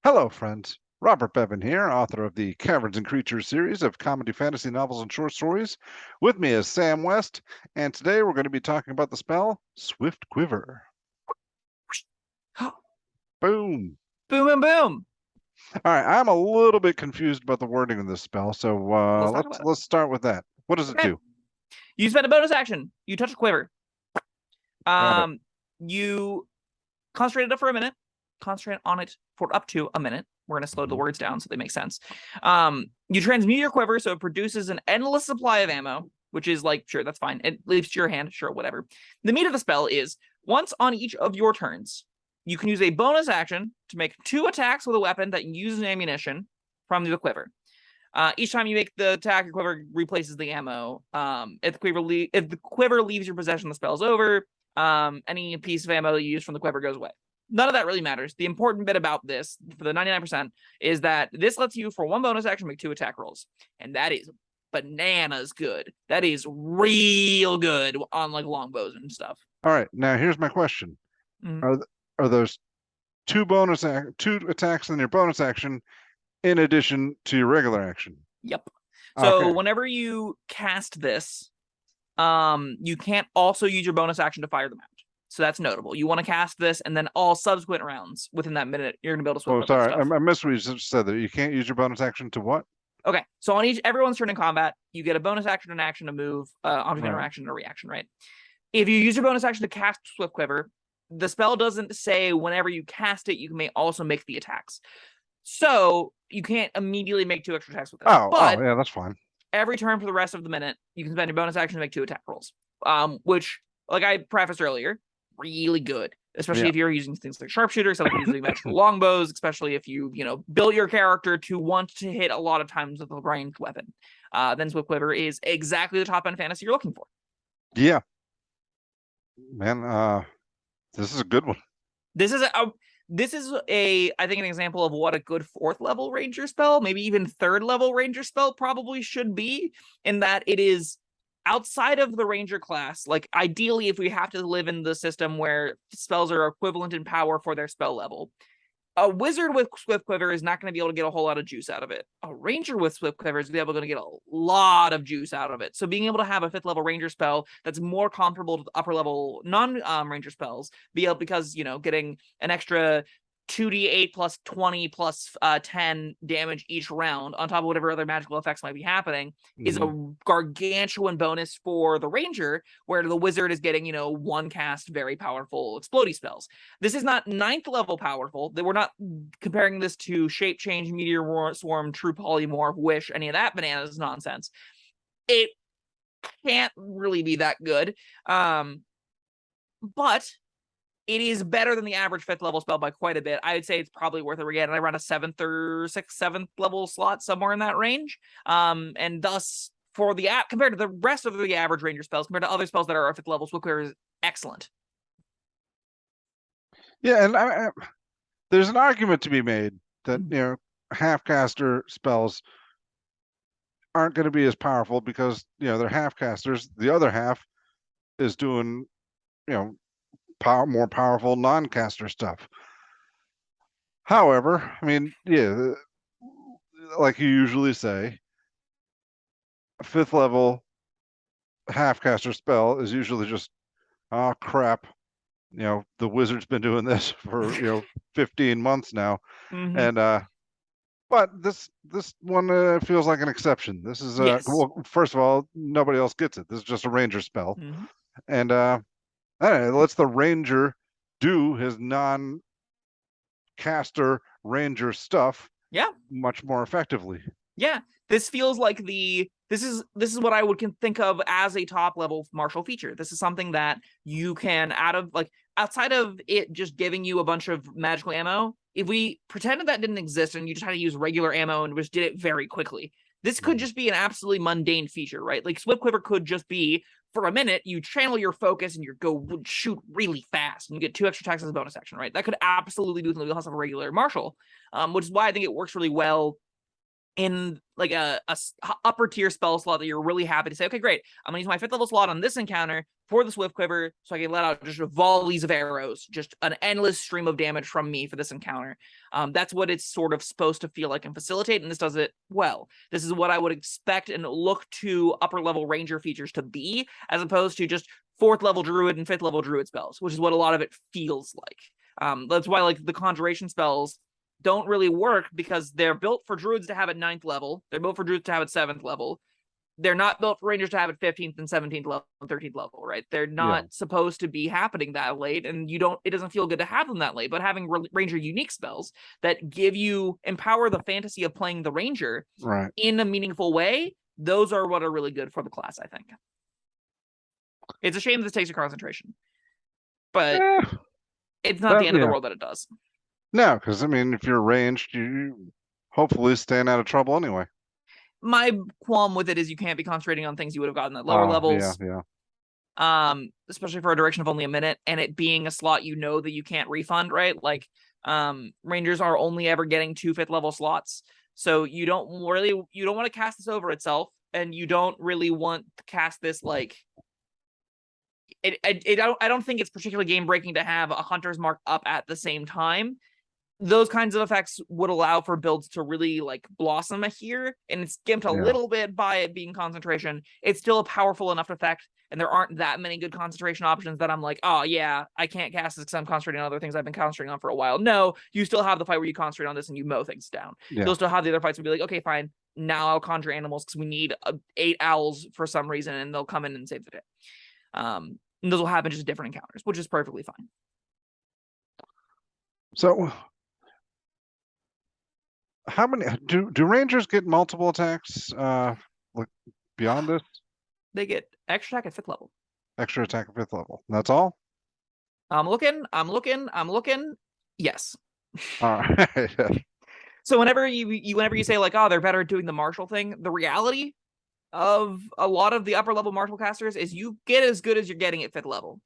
Hello, friends. Robert Bevan here, author of the Caverns and Creatures series of comedy fantasy novels and short stories. With me is Sam West, and today we're going to be talking about the spell Swift Quiver. Boom. Boom, boom, boom. All right, I'm a little bit confused about the wording of this spell, so Let's talk let's about it. let's start with that. What does it Okay. do? You spend a bonus action. You touch a quiver. Got it. You concentrate it up for a minute. Concentrate on it for up to a minute. We're going to slow the words down so they make sense. You transmute your quiver so it produces an endless supply of ammo, which is like, sure, that's fine. It leaves to your hand, sure, whatever. The meat of the spell is once on each of your turns, you can use a bonus action to make 2 attacks with a weapon that uses ammunition from the quiver. Each time you make the attack, your quiver replaces the ammo. If the quiver leaves your possession, the spell's over. Any piece of ammo that you use from the quiver goes away. None of that really matters. The important bit about this, for the 99%, is that this lets you, for 1 bonus action, make 2 attack rolls. And that is bananas good. That is real good on, like, longbows and stuff. All right, now here's my question. Are those two attacks in your bonus action in addition to your regular action? Yep. So Okay. whenever you cast this, you can't also use your bonus action to fire them out. So that's notable. You want to cast this, and then all subsequent rounds within that minute, you're going to be able to switch. Oh, sorry, I missed what you just said there. You can't use your bonus action to what? Okay, so on everyone's turn in combat, you get a bonus action and action to move, object interaction and a reaction, right? If you use your bonus action to cast Swift Quiver, the spell doesn't say whenever you cast it, you may also make the attacks. So you can't immediately make 2 extra attacks with this. But yeah, that's fine. Every turn for the rest of the minute, you can spend your bonus action to make 2 attack rolls. Which, like I prefaced earlier, really good. Especially if you're using things like sharpshooters, like using magical longbows, especially if you build your character to want to hit a lot of times with a ranged weapon. Then Swift Quiver is exactly the top end fantasy you're looking for. Yeah. Man, this is a good one. This is I think an example of what a good 4th level ranger spell, maybe even 3rd level ranger spell probably should be, in that it is outside of the ranger class. Like, ideally, if we have to live in the system where spells are equivalent in power for their spell level, a wizard with Swift Quiver is not going to be able to get a whole lot of juice out of it. A ranger with Swift Quiver is going to get a lot of juice out of it. So being able to have a 5th level ranger spell that's more comparable to the upper level non-ranger spells, because getting an extra 2d8 plus 20 plus 10 damage each round on top of whatever other magical effects might be happening is a gargantuan bonus for the ranger, where the wizard is getting 1 cast very powerful explodey spells. This is not 9th level powerful. We're not comparing this to Shape Change, Meteor Swarm, True Polymorph, Wish, any of that bananas nonsense. It can't really be that good, but it is better than the average 5th level spell by quite a bit. I would say it's probably worth it again around a 7th or 6th, 7th level slot, somewhere in that range. And thus, for the compared to the rest of the average ranger spells, compared to other spells that are 5th level, Swift Quiver is excellent. Yeah, and there's an argument to be made that half-caster spells aren't going to be as powerful because they're half-casters. The other half is doing more powerful non-caster stuff. However, I mean, yeah, like you usually say, a 5th level half-caster spell is usually just, oh crap, the wizard's been doing this for 15 months now, and but this one feels like an exception. This is well, first of all, nobody else gets it. This is just a ranger spell, and it lets the ranger do his non-caster ranger stuff much more effectively. Yeah, this feels like this is what I would think of as a top level martial feature. This is something that you can, outside of it just giving you a bunch of magical ammo, if we pretended that didn't exist and you just had to use regular ammo and just did it very quickly, this could just be an absolutely mundane feature, right? Like, Swift Quiver could just be, for a minute, you channel your focus and you go shoot really fast and you get 2 extra attacks as a bonus action, right? That could absolutely do the wheelhouse of a regular martial, which is why I think it works really well in like a upper tier spell slot that you're really happy to say, okay, great, I'm gonna use my 5th level slot on this encounter for the Swift Quiver so I can let out just volleys of arrows, just an endless stream of damage from me for this encounter. That's what it's sort of supposed to feel like and facilitate, and this does it well. This is what I would expect and look to upper level ranger features to be, as opposed to just 4th level druid and 5th level druid spells, which is what a lot of it feels like. That's why like the conjuration spells don't really work, because they're built for druids to have at 9th level. They're built for druids to have at 7th level. They're not built for rangers to have at 15th and 17th level and 13th level, right? They're not supposed to be happening that late, and it doesn't feel good to have them that late. But having ranger unique spells that empower the fantasy of playing the ranger in a meaningful way, those are what are really good for the class, I think. It's a shame this takes your concentration, but it's not the end of the world that it does. No, because I mean, if you're ranged, you hopefully staying out of trouble anyway. My qualm with it is you can't be concentrating on things you would have gotten at lower levels. Especially for a duration of only a minute, and it being a slot that you can't refund, right? Like, rangers are only ever getting 2 5th level slots, so you don't want to cast this over itself, and you don't really want to cast this like. I don't think it's particularly game breaking to have a Hunter's Mark up at the same time. Those kinds of effects would allow for builds to really like blossom here, and it's gimped a little bit by it being concentration. It's still a powerful enough effect, and there aren't that many good concentration options that I'm like, oh yeah, I can't cast this because I'm concentrating on other things I've been concentrating on for a while. No, you still have the fight where you concentrate on this and you mow things down. You'll still have the other fights where be like, okay, fine, now I'll conjure animals because we need 8 owls for some reason, and they'll come in and save the day. And those will happen just different encounters, which is perfectly fine. So how many do rangers get multiple attacks like beyond this? They get extra attack at 5th level. Extra attack at 5th level. That's all? I'm looking. Yes. All right. So whenever you say like, oh, they're better at doing the martial thing, the reality of a lot of the upper level martial casters is you get as good as you're getting at 5th level.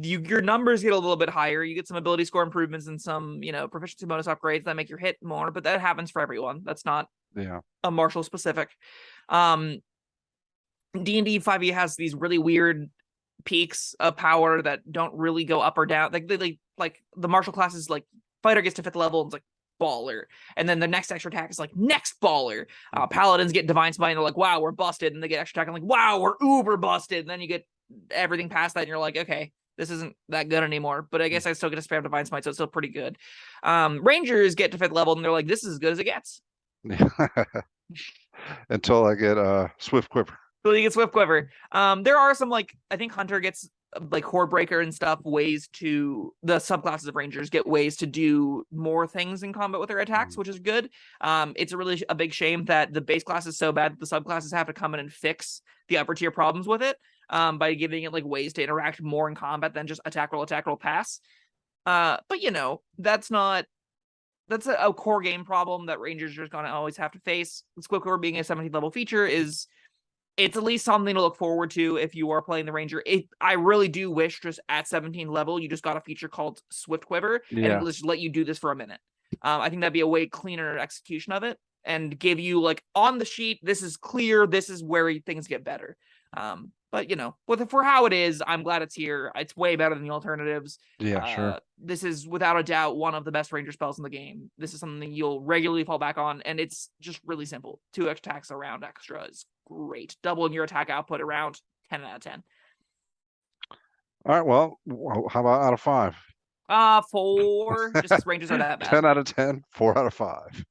Your numbers get a little bit higher. You get some ability score improvements and some, proficiency bonus upgrades that make your hit more, but that happens for everyone. That's not a martial specific. D&D 5e has these really weird peaks of power that don't really go up or down. Like the martial classes, like fighter gets to 5th level and it's like baller, and then the next extra attack is like next baller. Paladins get divine smite and they're like, wow, we're busted, and they get extra attack and like, wow, we're uber busted, and then you get everything past that and you're like, okay, this isn't that good anymore, but I guess I still get a spam divine smite, so it's still pretty good. Rangers get to 5th level and they're like, this is as good as it gets. Until I get Swift Quiver. Until you get Swift Quiver. There are some, like, I think Hunter gets like Horde Breaker and stuff, the subclasses of Rangers get ways to do more things in combat with their attacks, which is good. It's a big shame that the base class is so bad that the subclasses have to come in and fix the upper tier problems with it. By giving it like ways to interact more in combat than just attack roll, pass. But that's a core game problem that Rangers are gonna always have to face. Swift Quiver being a 17th level feature it's at least something to look forward to if you are playing the Ranger. I really do wish just at 17 level you just got a feature called Swift Quiver and just let you do this for a minute. I think that'd be a way cleaner execution of it and give you like on the sheet, this is clear, this is where things get better. But for how it is, I'm glad it's here. It's way better than the alternatives. Sure. This is without a doubt one of the best Ranger spells in the game. This is something you'll regularly fall back on, and it's just really simple. 2 attacks around extra is great. Doubling your attack output around 10 out of 10. All right. Well, how about out of 5? 4. Just because Rangers are that bad. 10 out of 10. 4 out of 5.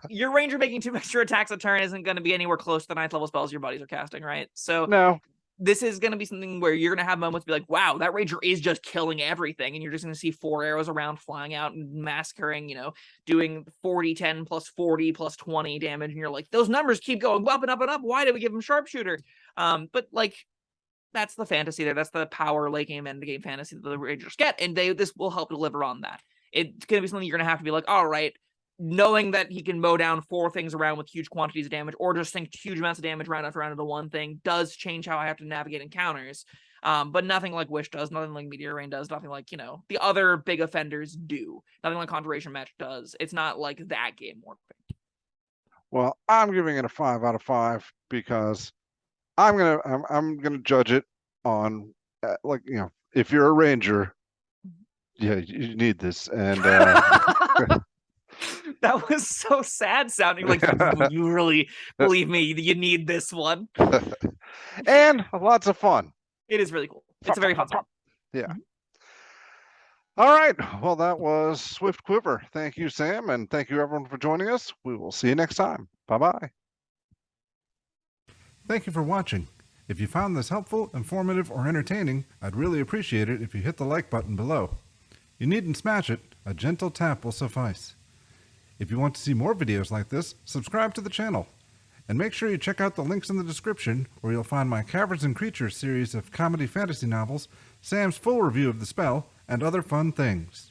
Your Ranger making 2 extra attacks a turn isn't going to be anywhere close to the 9th level spells your buddies are casting, right? So no, this is going to be something where you're going to have moments be like, wow, that Ranger is just killing everything, and you're just going to see 4 arrows around flying out and massacring, doing 40, 10 plus 40 plus 20 damage, and you're like, those numbers keep going up and up and up. Why did we give him sharpshooter? But like, that's the fantasy there. That's the power late game, end game fantasy that the Rangers get, and this will help deliver on that. It's going to be something you're going to have to be like, all right, knowing that he can mow down 4 things around with huge quantities of damage, or just think huge amounts of damage round after round into one thing, does change how I have to navigate encounters. But nothing like Wish does, nothing like Meteor Rain does, nothing like, the other big offenders do. Nothing like Conjuration Match does. It's not like that game warping. Well, I'm giving it a 5 out of 5 because I'm gonna judge it on if you're a ranger, yeah, you need this, and that was so sad sounding. Like, you really believe me? You need this one. and lots of fun. It is really cool. It's a very fun song. Yeah. Mm-hmm. All right. Well, that was Swift Quiver. Thank you, Sam, and thank you everyone for joining us. We will see you next time. Bye-bye. Thank you for watching. If you found this helpful, informative, or entertaining, I'd really appreciate it if you hit the like button below. You needn't smash it. A gentle tap will suffice. If you want to see more videos like this, subscribe to the channel. And make sure you check out the links in the description, where you'll find my Caverns Creatures series of comedy fantasy novels, Sam's full review of the spell, and other fun things.